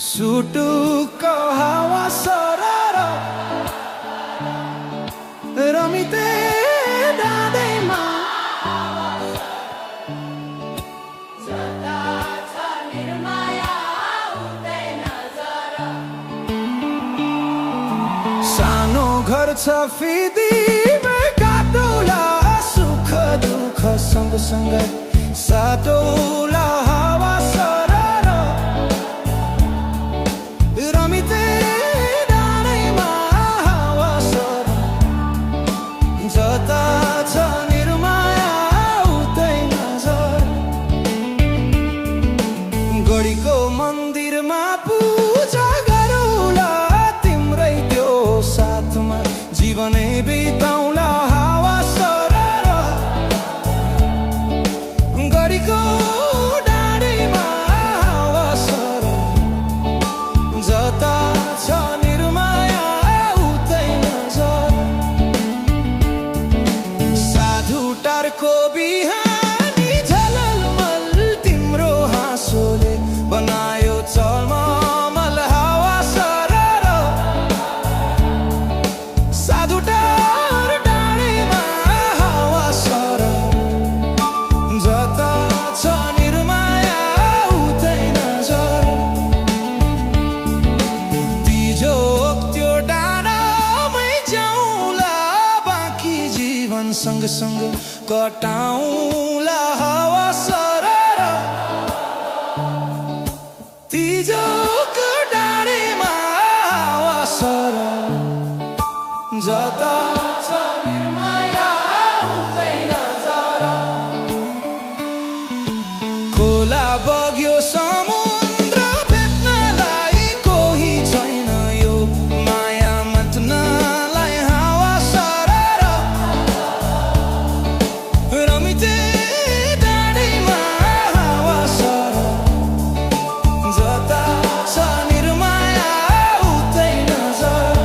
सुटुको हावा सरर रमिते डाँदैमा सानो घर छ फिदीमा काटौला सुख दुःख सँगसँगै साटौला हावा सरर रमिते डाँडैमा हावा सरर जता छ निर्माया उतै नजर गढीको मन्दिरमा पूजा गरौला तिम्रै त्यो साथमा जीवनै बिताउला हावा सरर गढीको डाँडैमा हावा सरर जता छ निर्माया उतै नजर साधु टारको बिहानी झललमल तिम्रो हाँसोले बनायो चलमल हावा सरर साधु टार डाँडैमा हावा सरर जता छ निर्माया उतै नजर तिजो त्यो डाँडामै जाउँला बाँकी जीवन सँगसँगै कटाउँला हावा सरर तिजोको डाँडैमा हावा सरर जता छ निर्माया उतै नजर खोला बग्यो समुद्र भेट्नलाई कोही छैन यो माया मत्नलाई हावा सरर रमिते डाँडैमा हावा सरर जता छ निर्माया उतै नजर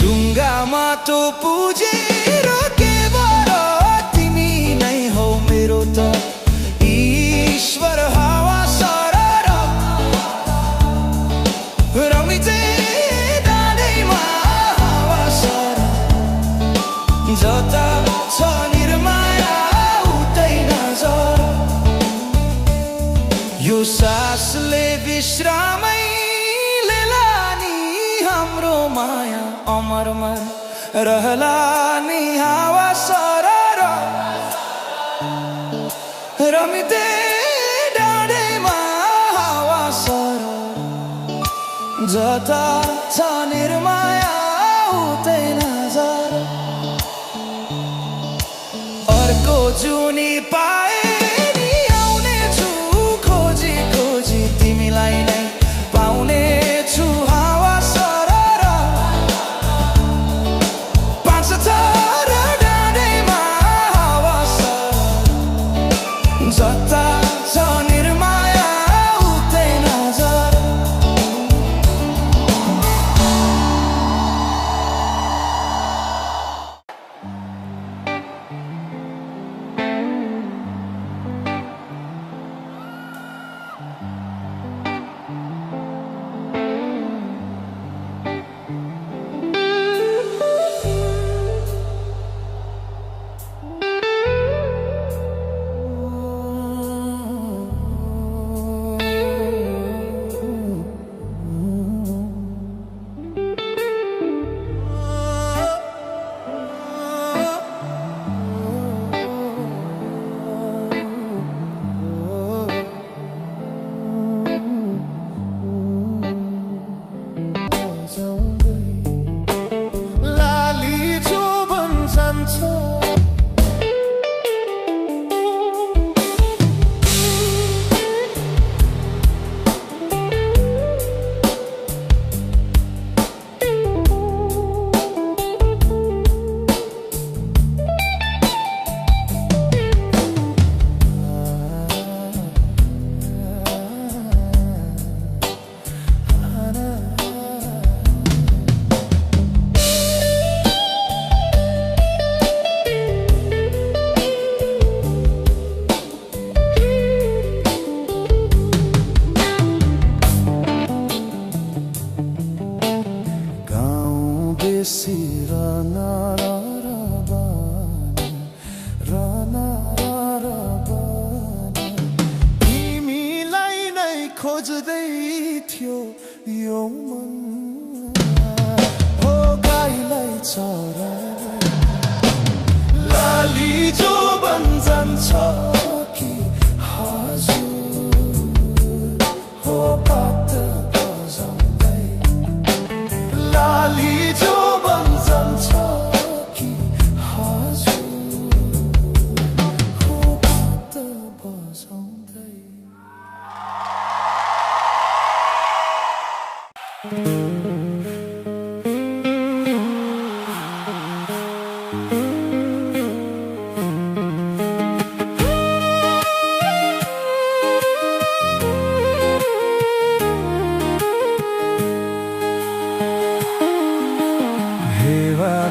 ढुङ्गा माटो पुजेर केवल तिमी नै हौ मेरो त ईश्वर हावा सरर रमिते डाँडैमा हावा सरर जता छ निर्माया उतै नजर यो सासले विश्रामै लेला नि हाम्रो माया अमरमा रहला नि हावा सरर रमिते डाँडैमा हावा सरर जता छ निर्माया उतै नजर अर्को जुनी पाए नि आउनेछु खोजी खोजी तिमीलाई नै पाउनेछु हावा सरर पाँच थर डाँडैमा हावा सरर जता छ निर्माया उतै नजर परदेशी राना राना तिमीलाई नै खोज्दै थियो यो मन हो गाईलाई चरा लाली जो बन जान्छ कि हजुर हो पात बजाउँदै लाली जो बन जान्छ कि हजुर हो पात बजाउँदै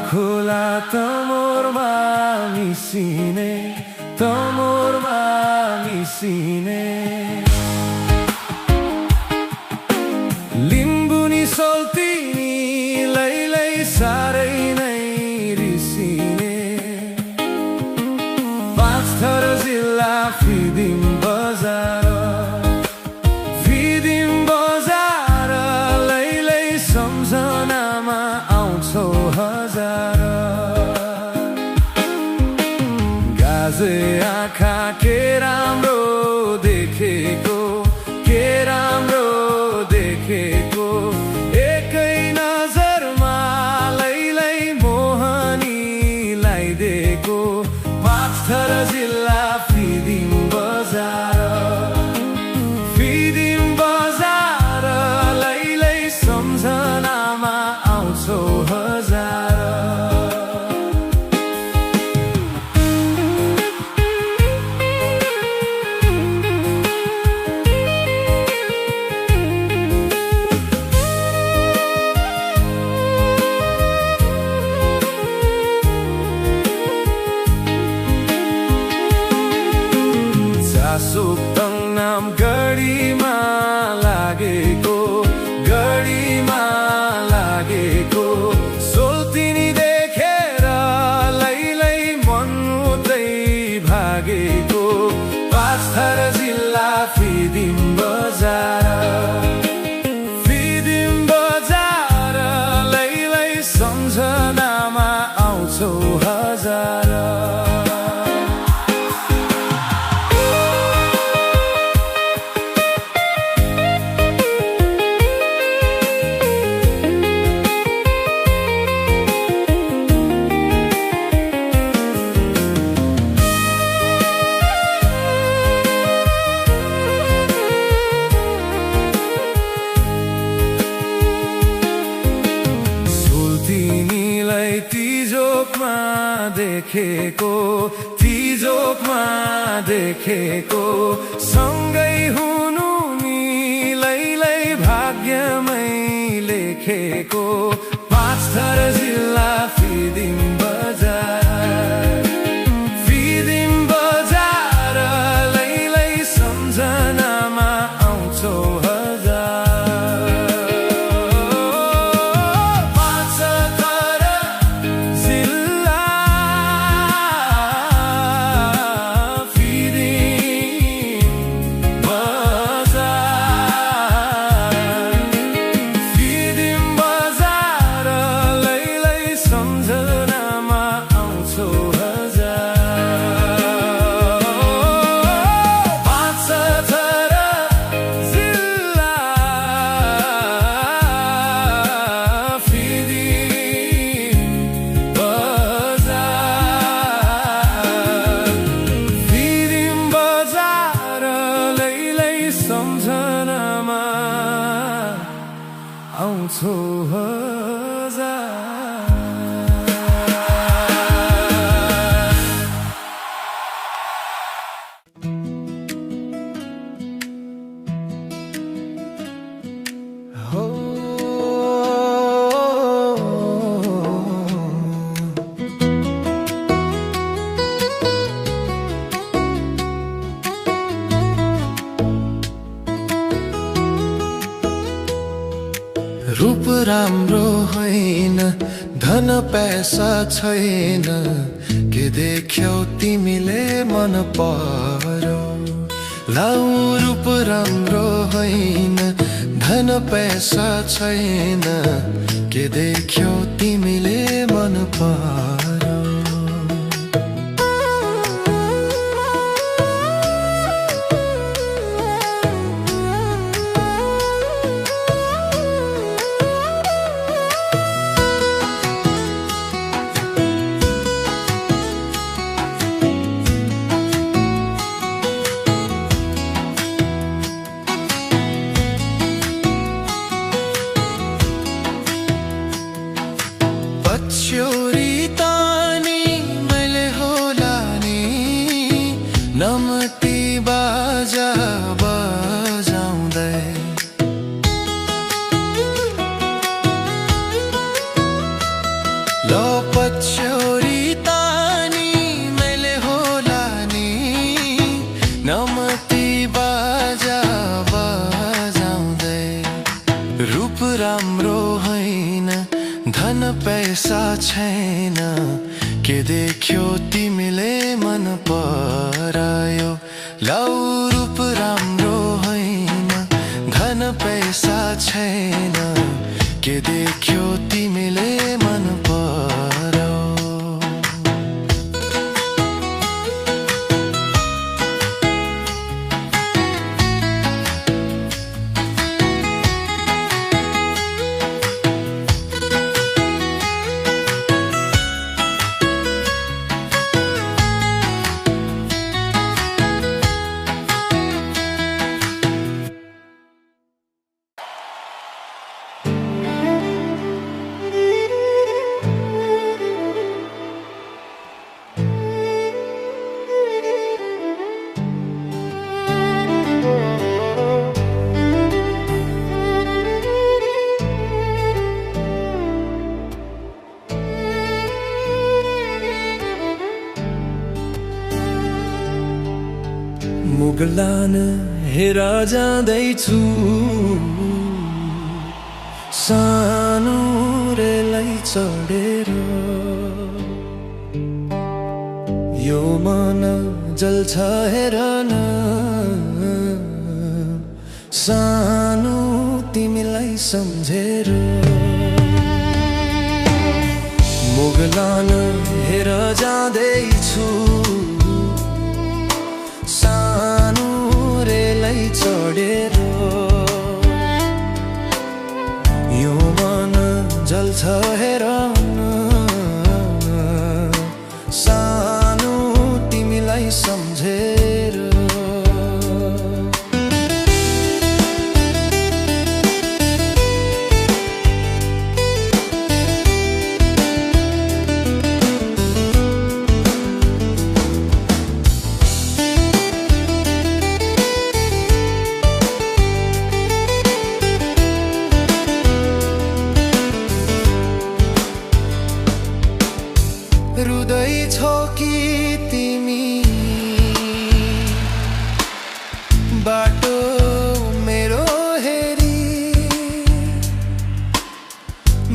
खोला तमोरमा मिसिने लिम्बुनी सोल्तिनी लैलै साह्रै नै रिसिने पाँचथर जिल्ला फिदिम बजार लैलै सम्झनामा आउँछौ हजार गाजे आँखा के राम्रो देखेको एकै नजरमा लैलै मोहनीलाई दिएको पाँचथर जिल्ला फिदिम बजार लैलै सम्झनामा आउँछौ हजार सोक्तङ नाम गढीमा लागेको सोल्तिनी देखेर लैलै मन उतै भागेको पाँचथर जिल्ला फिदिम बजार लैलै सम्झनामा आउँछौ हजार तिजोकमा देखेको सँगै हुनु नि लैलै भाग्यमै लेखेको पाँचथर जिल्ला फिदिम बजार लैलै सम्झनामा आउँछौ आउँछौ हजार रूप राम्रो होइन, धन पैसा छैन, के देख्यौ तिमीले मन पर्यो। लाउ रूप राम्रो होइन, धन पैसा छैन, के देख्यौ तिमीले मन पर्यो। पछ्यौरी तानी मैले होला नि, नमती बाजा बजाउँदै। ल पछ्यौरी तानी मैले होला नि, नमती बाजा बजाउँदै। रूप राम्रो होइन, धन पैसा छैन, के देख्यौ तिमीले मन परायो। लाउ रूप राम्रो होइन, धन पैसा छैन, के देख्यौ तिमीले मन परायो। मुगलान हेर जाँदैछु, सानो रेलै चढेर। यो मन जल्छ हेर न, सानो तिमीलाई सम्झेर। मुगलान हेर जाँदैछु, सानो रेलै चढेर। यो मन जल्छ हेर न, सानो तिमीलाई सम्झेर। रुँदैछौ कि तिमी बाटो मेरो हेरी,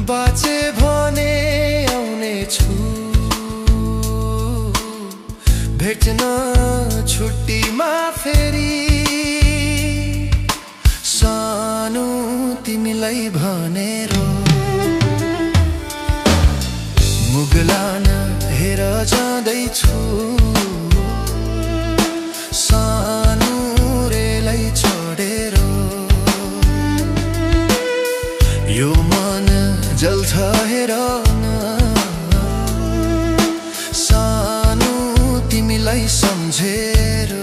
बाँचे भने आउने छु, भेट्न छुट्टीमा फेरि। सानो तिमीलाई भनेर मुगलान हेर जाँदैछु, सानो रेलै चढेर। यो मन जल्छ हेर न, सानो तिमीलाई सम्झेर।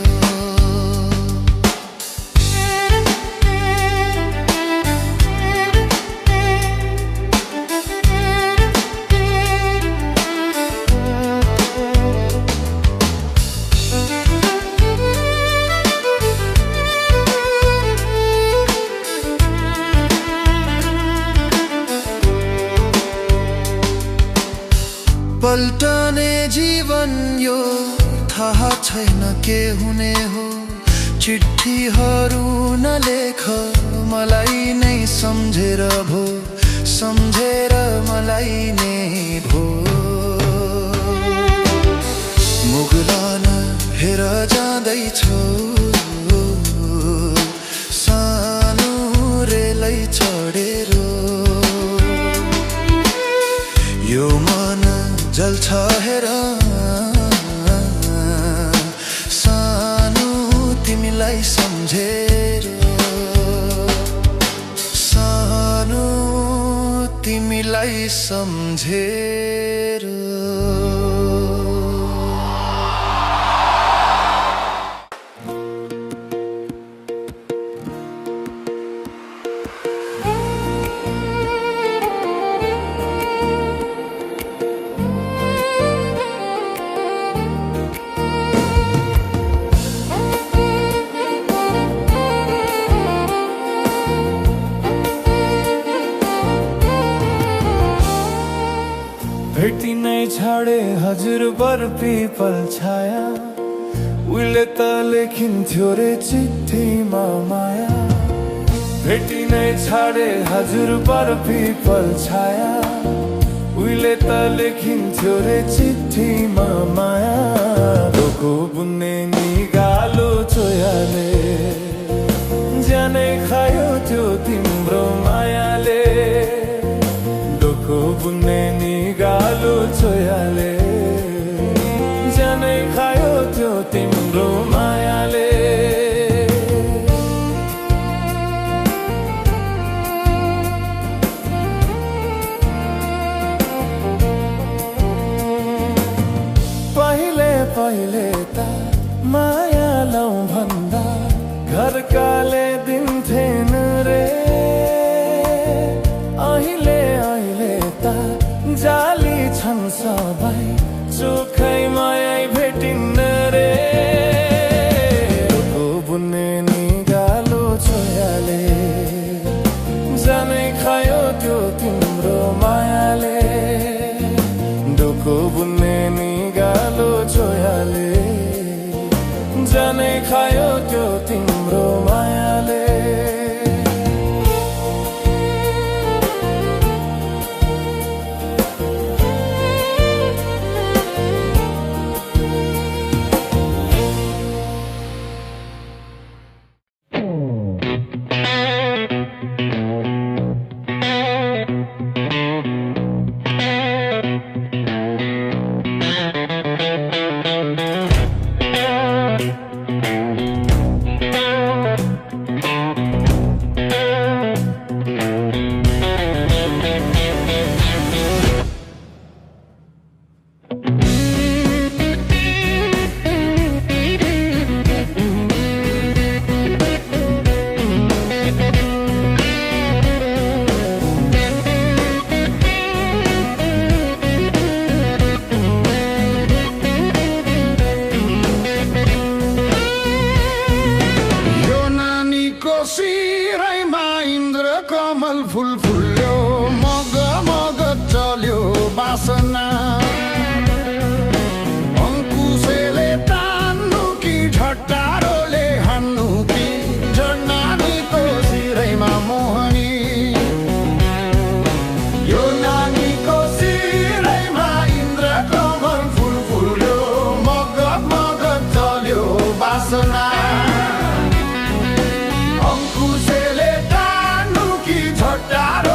पल्टने जीवन यो थाहा छैन के हुने हो। चिट्ठीहरू नलेख मलाई नै सम्झेर भो लगाइने भो मुगलान हेर जाँदैछौ सानो रेलै चढेर यो मन जल्छ हेर सानो तिमीलाई सम्झेर सानो तिमीलाई सम्झेर भेटी नै छाडे हजुर बर पिपल छाया उहिले त लेखिन्थ्यो रे चिठीमा माया भेटी नै छाडे हजुर बर पिपल छाया उहिले त लेखिन्थ्यो रे चिठीमा माया डोको बुन्ने निगालो चोयाले ज्यानै खायो त्यो तिम्रो मायाले डोको बुन्ने निगालो चोयाले ज्यानै खायो त्यो तिम्रो मायाले पहिले पहिले त माया लौ भन्दा घरकाले दिन्थेन रे अहिले अहिले त जाली छन् सबै सुखै माया भेटिन्न रे डोको बुन्ने निगालो चोयाले जानै खायो त्यो तिम्रो मायाले डोको बुन्ने निगालो चोयाले जानै खायो त्यो तिम्रो मायाले शिरैमा इन्द्र कमल फुल फुल्यो मग मग चल्यो बासना अंकुशले तान्नु कि झट्टारोले हान्नु कि झन्नानीको शिरैमा मोहनी यो नानीको शिरैमा इन्द्र कमल फुल फुल्यो मग मग चल्यो बासना अंकुशले तान्नु कि झट्टारो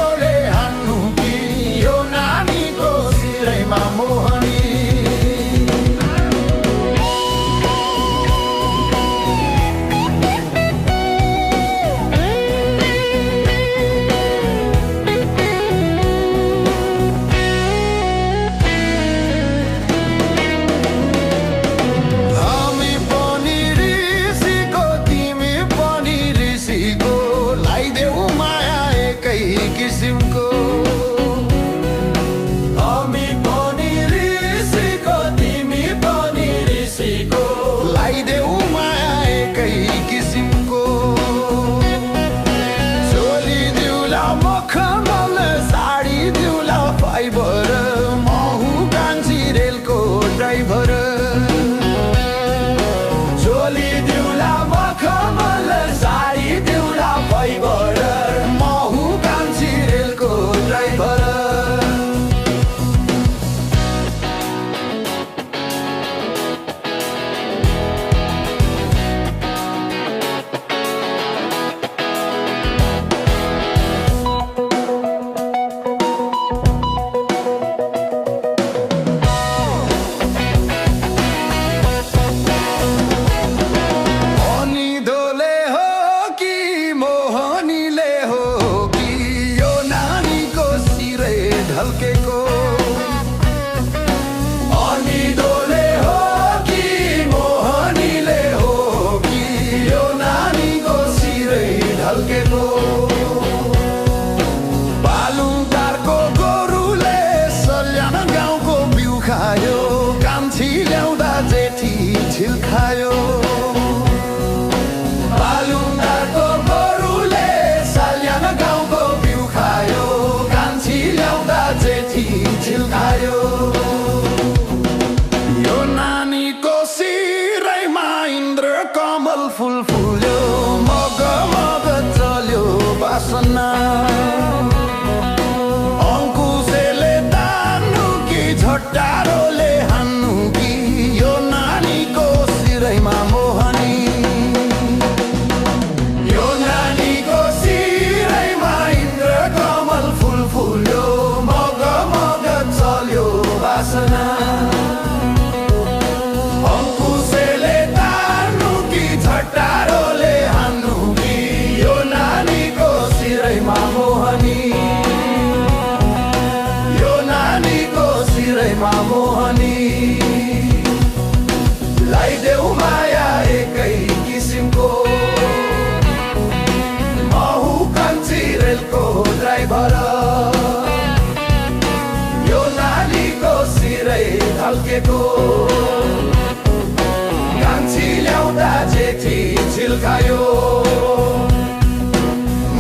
बासना अंकुशले तान्नु कि झट्टारोले हान्नु कि यो नानीको शिरैमा मोहनी यो नानीको शिरैमा इन्द्र कमल फुल फुल्यो मग मग चल्यो बासना अंकुशले तान्नु कि झट्टारोले हान्नु कि यो नानीको शिरैमा मोहनी यो नानीको शिरैमा मोहनी लाइदेऊ माया एकै किसिमको महु कान्छी रेलको ड्राइभर यो नानीको शिरै ढल्केको कान्छी ल्याउँदा जेठी झिल्कायो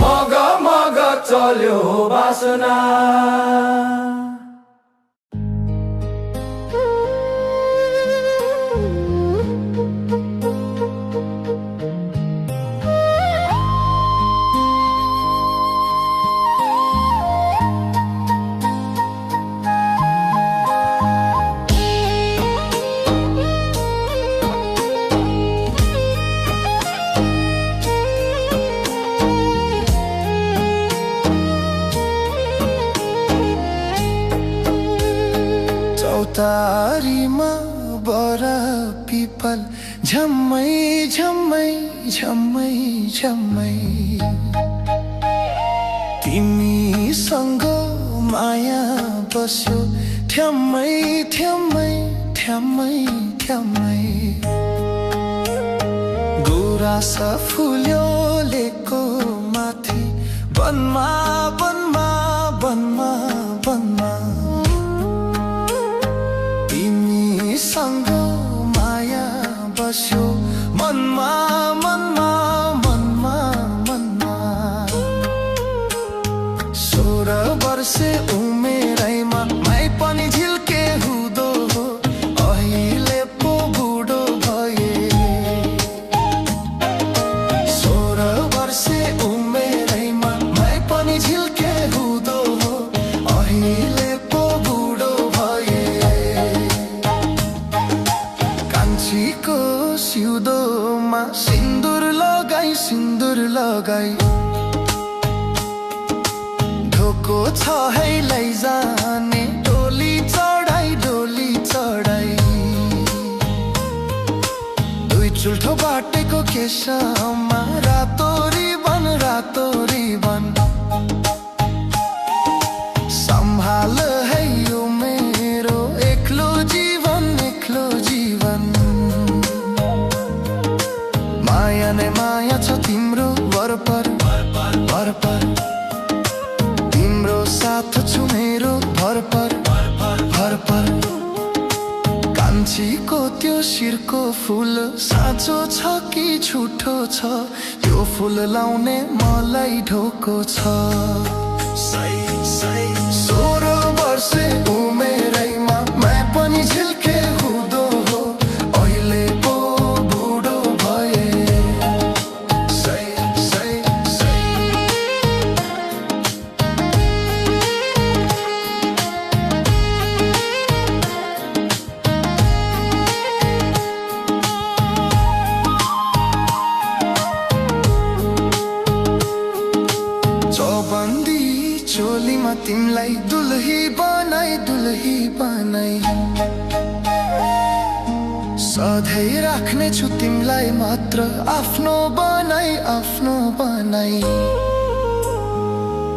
मग मग चल्यो बासना चौतारीमा बरा पिपल झम्मै झम्मै झम्मै झम्मै तिमीसँग माया बस्यो ठ्याम्मै ठ्याम्मै ठ्याम्मै ठ्याम्मै गुरासा फुल्यो लेको माथि वनमा वनमा वनमा वनमा तिमीसँग माया बस्यो मनमा मनमा मनमा मनमा 16 वर्षे उमेरैमा मै पनि झिल्के हुँदो हो अहिले पो बुढो भए 16 वर्षे उमेरैमा मै पनि झिल्के हुँदो हो अहिले पो बुढो भए कान्छीको सिउँदोमा सिन्दुर लगाई ढोको छ है लैजाने डोली चढाई दुई चुल्ठो बाटेको केशमा रातो रिबन सम्हाल है यो मेरो एक्लो जीवन माया नै माया छ तिम्रो वरपर तिम्रो साथ छु मेरो भरपर कान्छीको त्यो शिरको फूल साँचो छ कि झुठो छ यो फूल लाउने मलाई ढोको छ 16 वर्षे उमेरैमा मै पनि झिल्के हुँदो हो अहिले पो बुढो भए चौबन्दी चोलीमा तिमलाई दुलही बनाई सधैँ राख्ने छु तिमलाई मात्र आफ्नो बनाई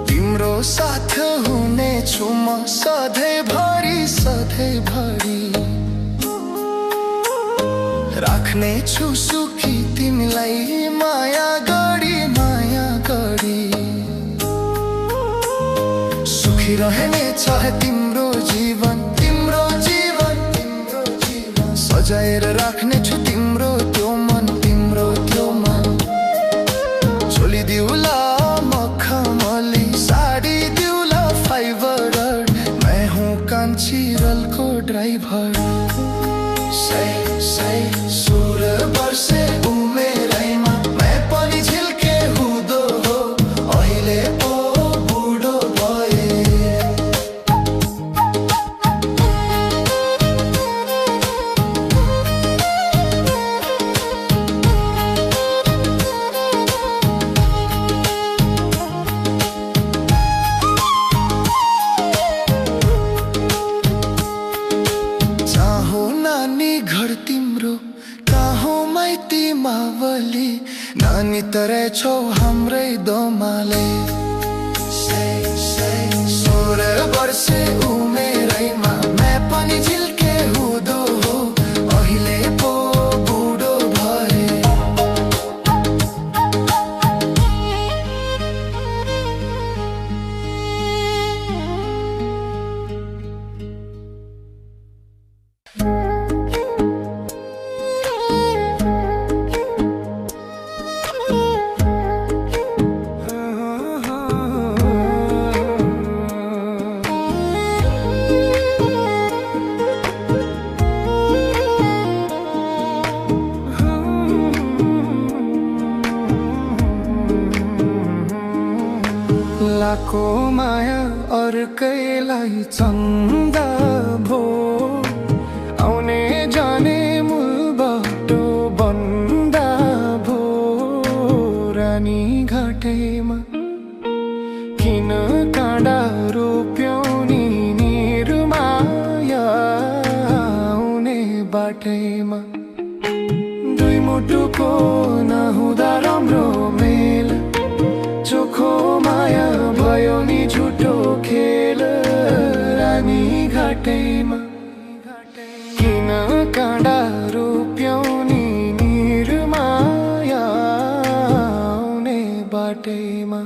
तिम्रो साथ हुने छु म सधैँभरि राख्ने छु सुखी तिमीलाई माया गरी सुखी रहने चाहे तिम्रो जीवन सजाएर राख्ने छु तिम्रो त्यो मन छोलिदिउला मखमली साडी दिउला फाइबर मैं हूँ कान्छी रेलको ड्राइभर 16 वर्षे उमेरैमा मैं पनि झिल्के हुँदो हो अहिले बर्से उमेरैमा मैं पनि झिल्के हुँदो हो अहिले पो बुढो भए लाको माया अर्कैलाई चन्दा भो आउने जाने मूल बाटो बन्दा भो रानी घाटैमा किन काँडा रोप्यौ नि निर्माया आउने बाटैमा दुई मुटुको नहुँदा राम्रो मेल चोखो माया भयो नि झुटो खेल रानी घाटैमा किन काँडा रोप्यौ नि निर्माया आउने बाटैमा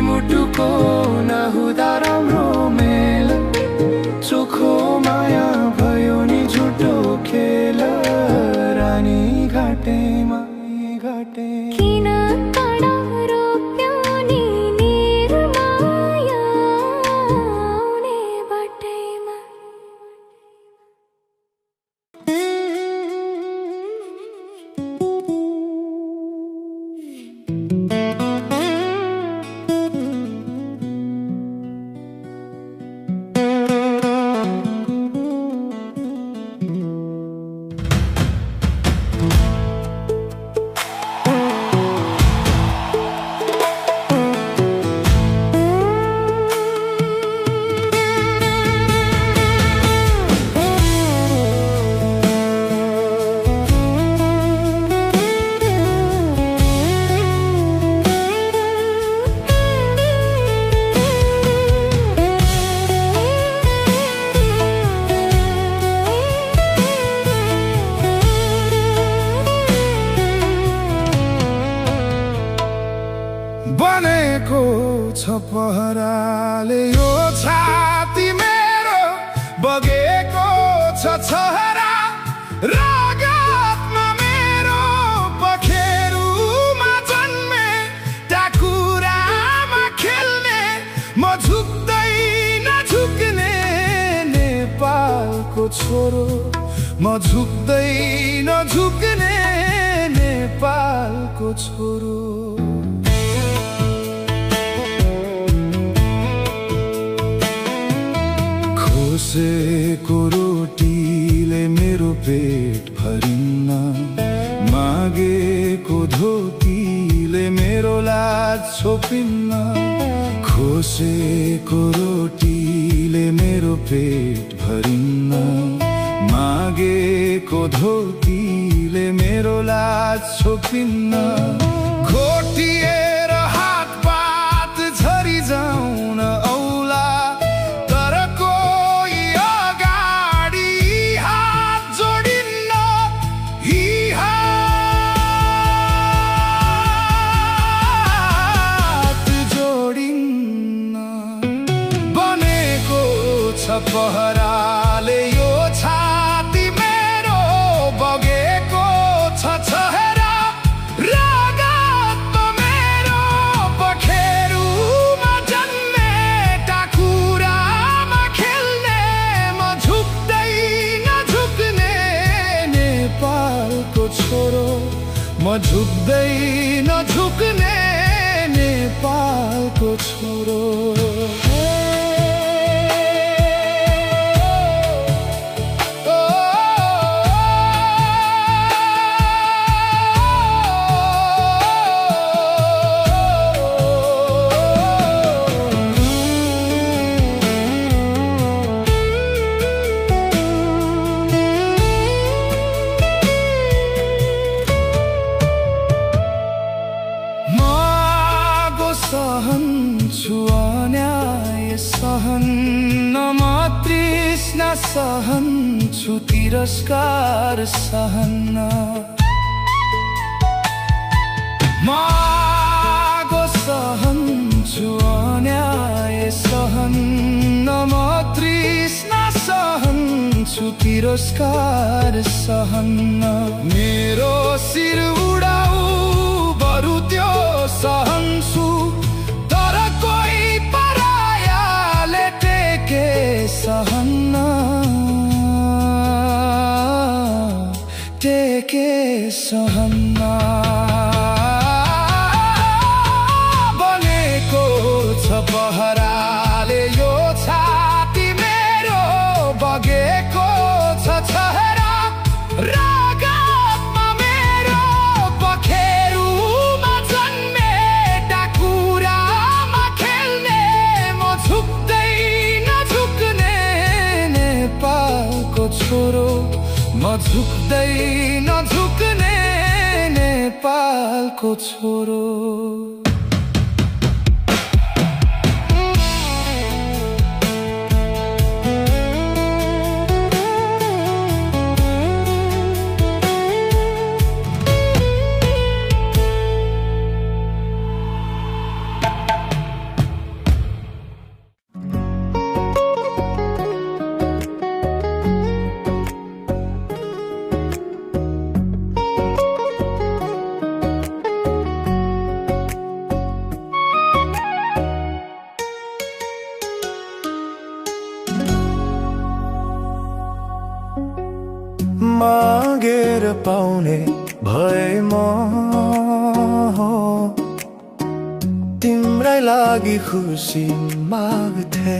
मुटुको नहुँदा राम्रो मेल चोखो माया भयो नि झुटो खेल रानी घाटैमा किन काँडा रोप्यौ नि निर्माया आउने बाटैमा बनेको छ पहराले यो छाती मेरो बगेको छ छहरा रगतमा मेरो पखेरुमा जन्मे टाकुरामा खेल्ने म झुक्दै नझुक्ने नेपालको छोरो म झुक्दै नझुक्ने नेपालको छोरो खोसेको रोटीले मेरो पेट भरिन्न मागेको धोतीले मेरो लाज छोपिन्न खोसेको रोटीले मेरो पेट भरिन्न मागेको धोतीले मेरो लाज छोपिन्न घोटिएर हात पात झरी जाउन औला तर कोही अगाडि हात जोडिन्न ही हात जोडिन्न बनेको छ पहराले यो छाती मेरो बगेको छ छहरा रगत मेरो पखे झुक्दैन झुक्ने नेपालको छोरो सहन्छु अन्याय सहन्न म तृष्णा सहन्छु तिरस्कार सहन्न मागो सहन्छु अन्याय सहन्न म तृष्णा सहन्छु तिरस्कार सहन्न मेरो शिर उडाऊ बरु त्यो सहन्छु तर कोही परायाले टेके सहन्न टेके सहन्न बनेको छ पहराले यो छाती मेरो बगेको छ छहरा रागतमा मेरो पखेरुमा जन्मे टाकुरामा खेल्ने म झुक्दैन झुक्ने नेपालको छोरो म झुक्दैन झुक्ने नेपालको छोरो मागेर पाउने भए म तिम्रै लागि खुसी माग्थे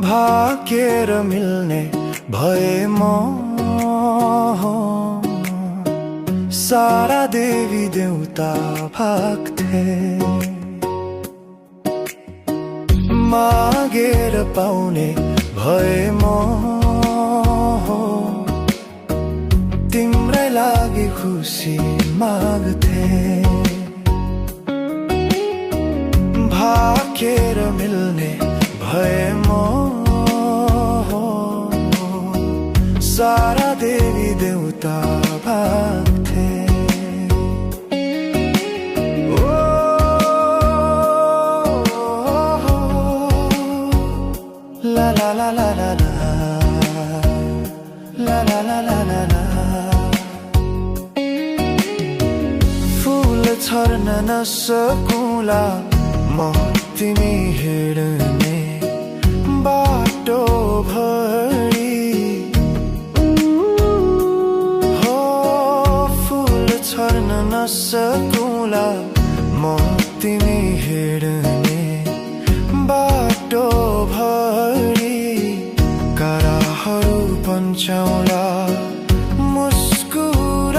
भागेर मिल्ने भए म सारा देवी देउता भाग्थे मागेर पाउने भए म तिम्रै लागि खुसी माग्थे भागेर मिल्ने भए म सारा देवी देउता भाग्थे La la la la la la la la la la la la फूल छर्न नसकुला म तिमी हिँड्ने बाटो भरि हो फूल छर्न नसकुला म तिमी हिँड्ने बाटो भरि कराहरू पन्छौला मुस्कुराउनु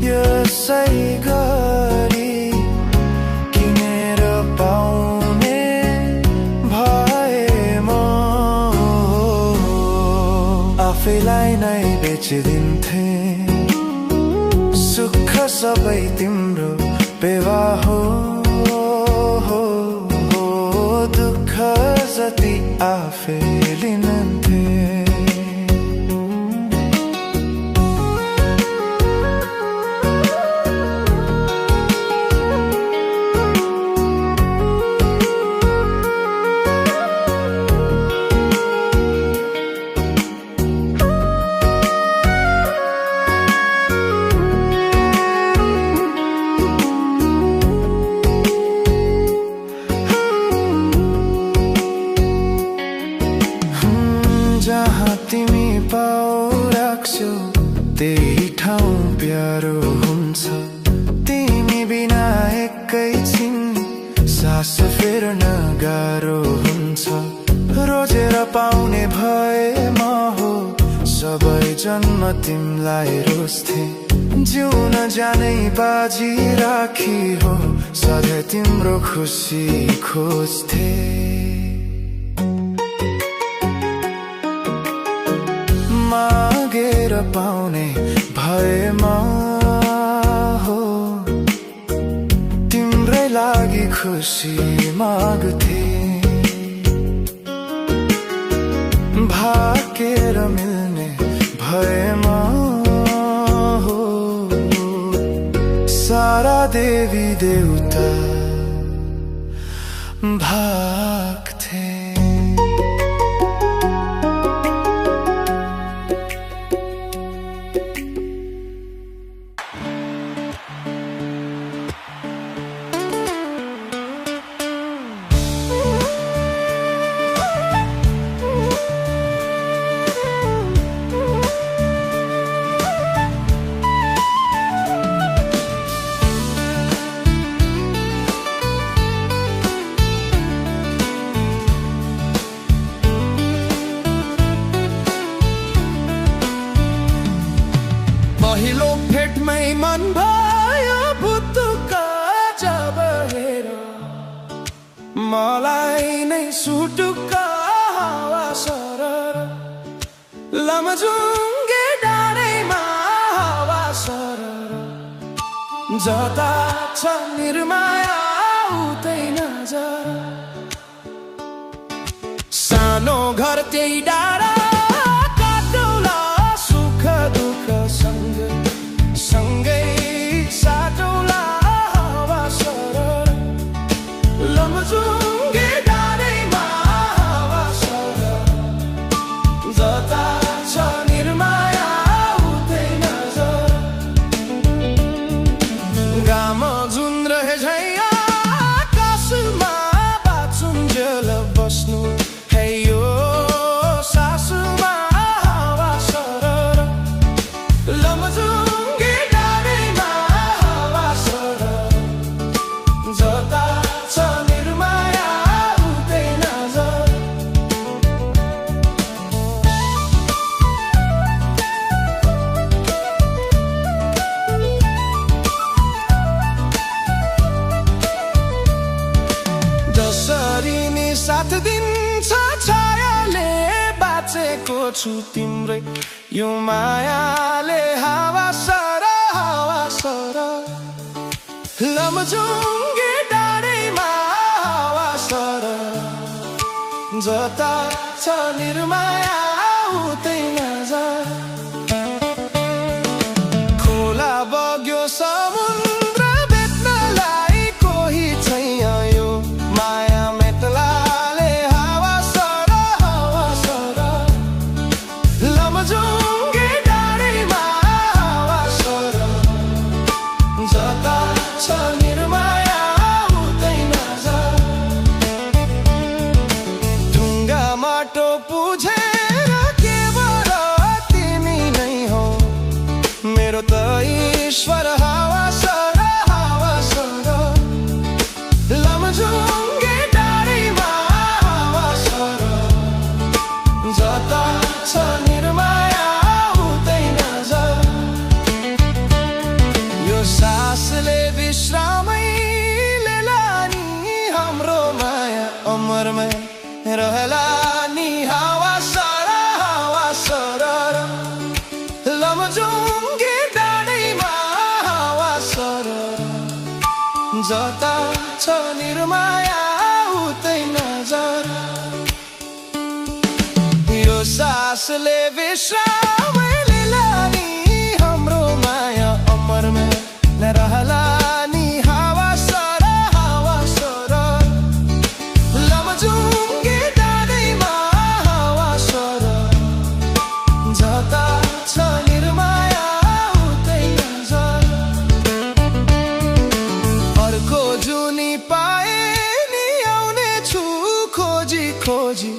यसै गरी किनेर पाउने भए म आफैलाई नै बेचिदिन्थे सुख सबै तिम्रो पेवा हो दुःख जति आफै लिन्थे त्यही ठाउँ प्यारो हुन्छ। तिमी बिना एकैछिन सास फेर्न गाह्रो हुन्छ। रोजेर पाउने भएमा हो सबै जन्म तिमीलाई रोज्थे। जिउन जानै बाजी राखी हो सधैँ तिम्रो खुसी खोज्थे। मागेर पाउने भएमा हो तिम्रै लागि खुसी माग्थे। भागेर मिल्ने भएमा हो सारा देवी देवता भाग्थे। पहिलो भेटमै मन भयो भुतुका जब हेर मलाई नै सुटुका हावा सरर। लमजुङ्गे डाँडैमा हावा सरर जता छ निर्माया उतै नजर। सानो घर त्यही डाँडा काटौला सुख दुःख सँगै साटौला हावा सरर। लमजुङ्गे डाँडैमा हावा सरर जता छ निर्माया उतै नजर। घाम जुन रहे झैँ आकाशमा बाँचुन्जेल बस्नु है यो सासुमा हावा सरर। लमजुङ्गे डाँडैमा हावा सरर जता छ निर्माया उतै नजर। जसरी नि साथ दिन्छ छायाले बाँचेको छु तिम्रै यो मायाले हावा सरर। लमजुङ्गे डाँडैमा हावा सरर जता छ निर्माया उतै नजर। खोला बग्यो समुद्र बेच्नलाई कोही छैन यो माया मेट्लाले हावा सरर। लमजुङ्गे डाँडैमा हावा सरर जता छ निर्माया उतै नजर। ढुङ्गा माटो पुझेर केवल तिमी नै हो मेरो त ईश्वर हावा सरर। लमजुङ्गे डाँडैमा हावा सरर जता छ निर्माया उतै नजर। यो सासले विश्रामै लेला नि हाम्रो माया अमरमै रहला नि हावा सरर। लमजुङ्गे डाँडैमा हावा सरर जता छ निर्माया उतै नजर। यो सासले विश्रामै लेला नि हाम्रो माया अमरमै रहला नि हावा सरर। लमजुङ्गे डाँडैमा हावा सरर जता छ निर्माया उतै नजर। अर्को जुनी पाए नि आउने छु खोजी खोजी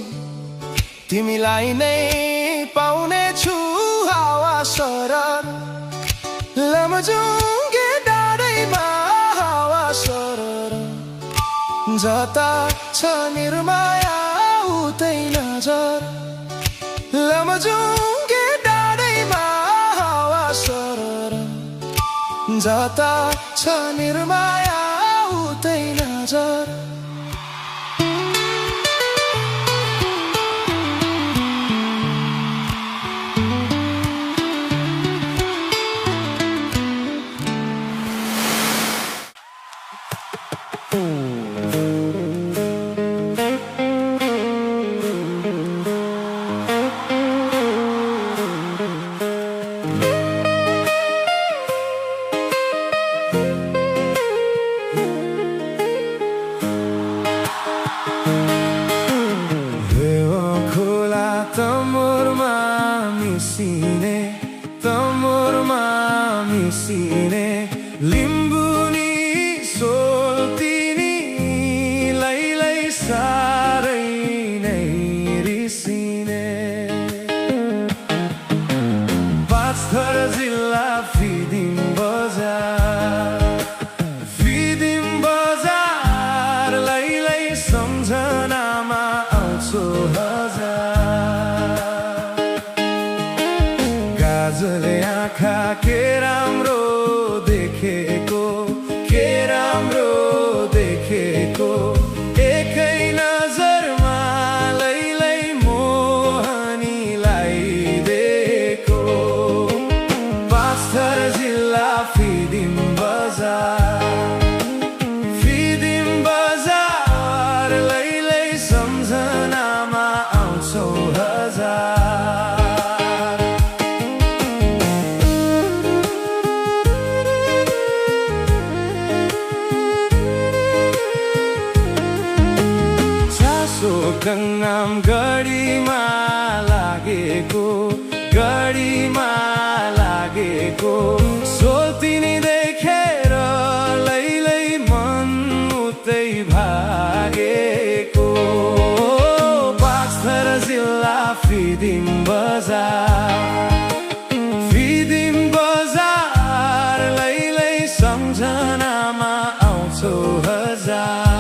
तिमीलाई नै पाउने छु हावा सरर। लमजुङ्गे डाँडैमा हावा सरर जता छ निर्माया उतै नजर लमजुङ्गे डाँडैमा हावा सरर जता छ निर्माया उतै नजर तमुरमा मिसिने लिम्बुनी सोल्तिनी लैलै सारै नै रिसिने पाँचथर जिल्ला फिदिम बजार लैलै सम्झनामा आउँछो गाजले आँखा के राम्रो देखेको एकै नजरमा लैलै मोहनीलाई दिएको पाँचथर जिल्ला फिदिम बजार लैलै सम्झनामा आउँछौ हजार गङ्गाम गढीमा लागेको सोल्तिनी देखेर लैलै मन उतै भागेको पाँचथर जिल्ला फिदिम बजार लैलै सम्झनामा आउँछौ हजार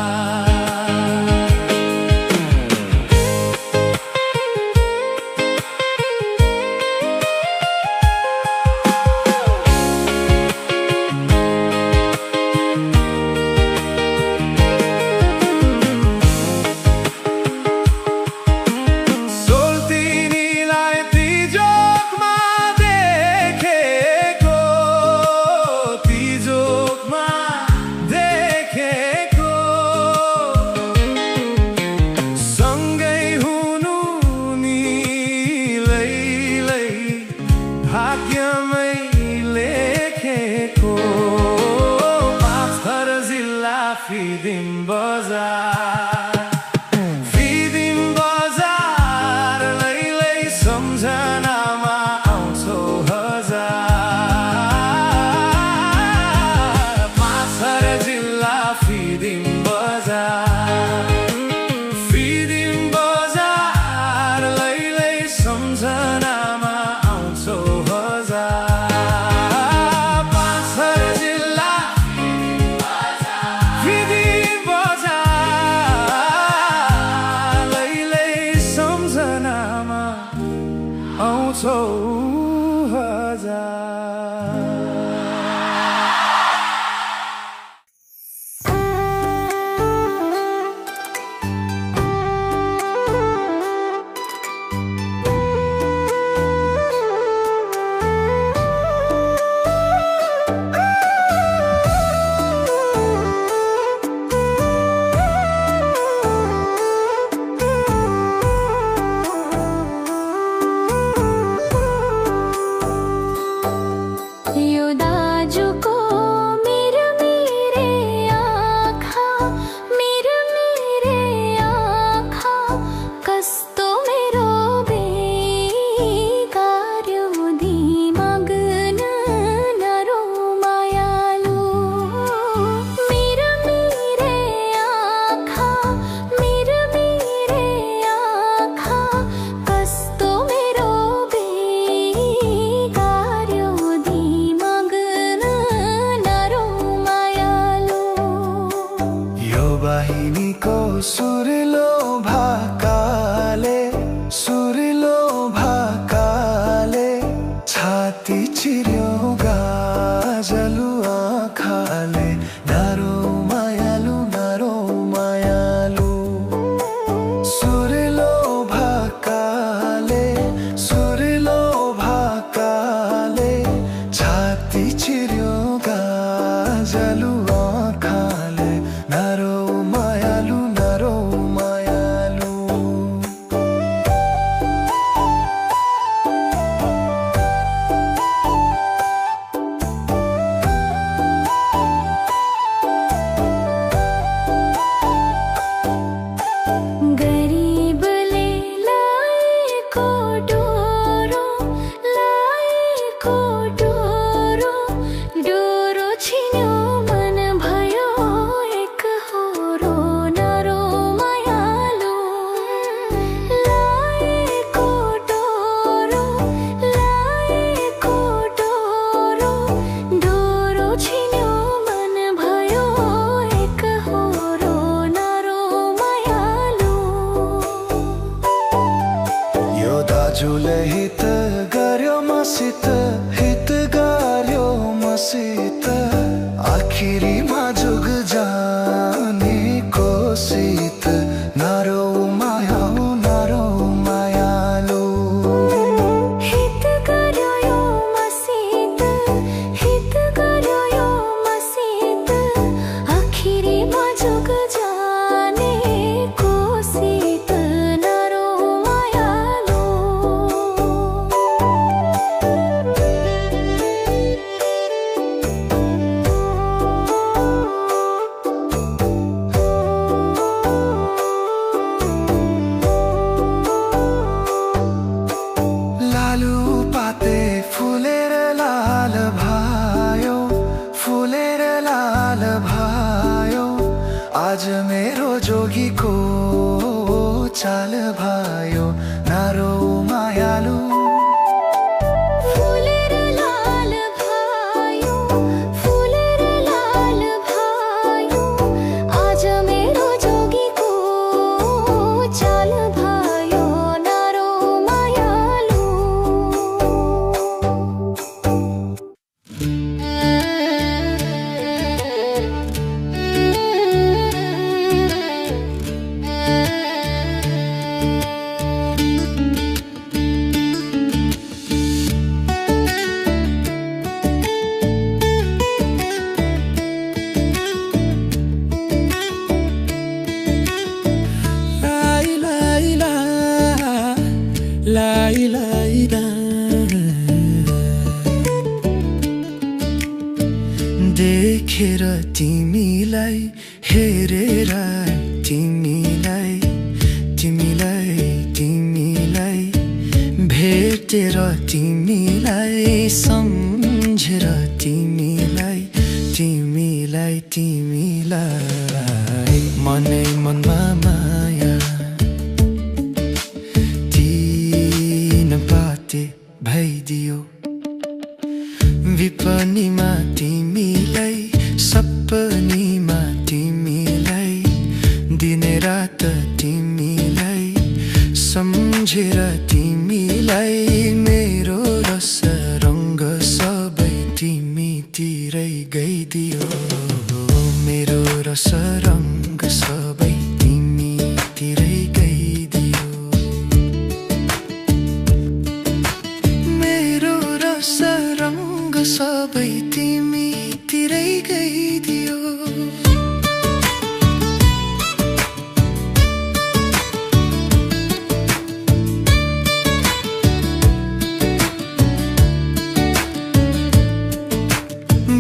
मसित आखिरीमा जुग जाने कोसित नारो मायालु हित गर्यो यो मसित आखिरीमा जुग जाने कोसित नारो मायालु आज मेरो जोगीको चाल भयो नारो मायालु फुलेर लाल भयो आज मेरो जोगीको चाल भयो नारो मायालु देखेर तिमीलाई हेरेर तिमीलाई भेटेर तिमीलाई सम्झेर तिमीलाई मनै मनमा माया तीन पाते भइदियो विपनीमा तिमीलाई सपनीमा तिमीलाई दिने रात तिमीलाई सम्झेर तिमीलाई मेरो रस रङ्ग सबै तिमीतिरै गइदियो मेरो रस रङ्ग सबै तिमीतिरै गइदियो मेरो रस रङ्ग सबै तिमीतिरै गइदियो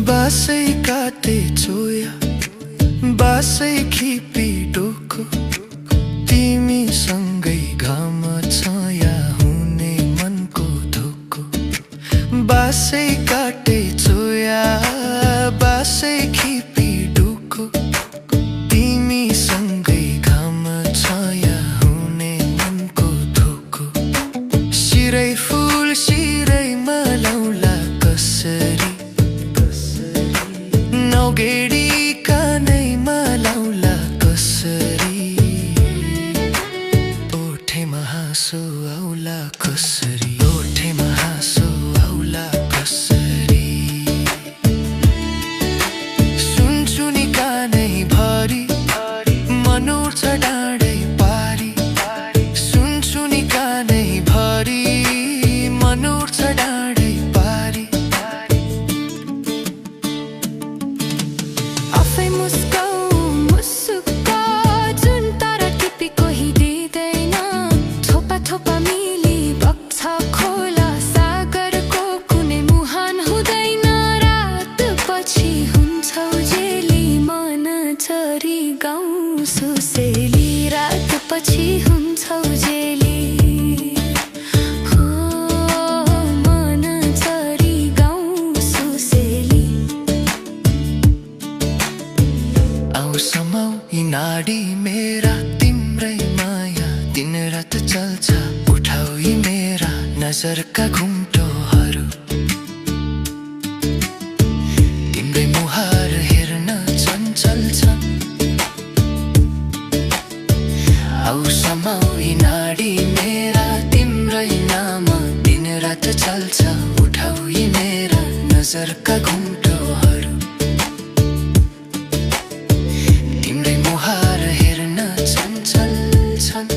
बासै काटे चोया बासै खिपी डोको तिमीसँगै घाम छाया हुने मनको धोको बासै काटे चोया बासै खिपी डोको तिमीसँगै घाम छाया हुने मनको धोको शिरै फुल शिरैमा लाउला कसरी नौगेडी कानैमा लाउला घुम्टोहरू तिम्रै मुहार हेर्न चञ्चल छन्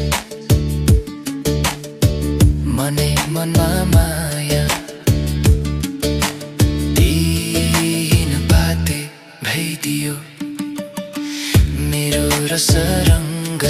मनै मनमा माया दिन बाते भइदियो मेरो रसरङ्ग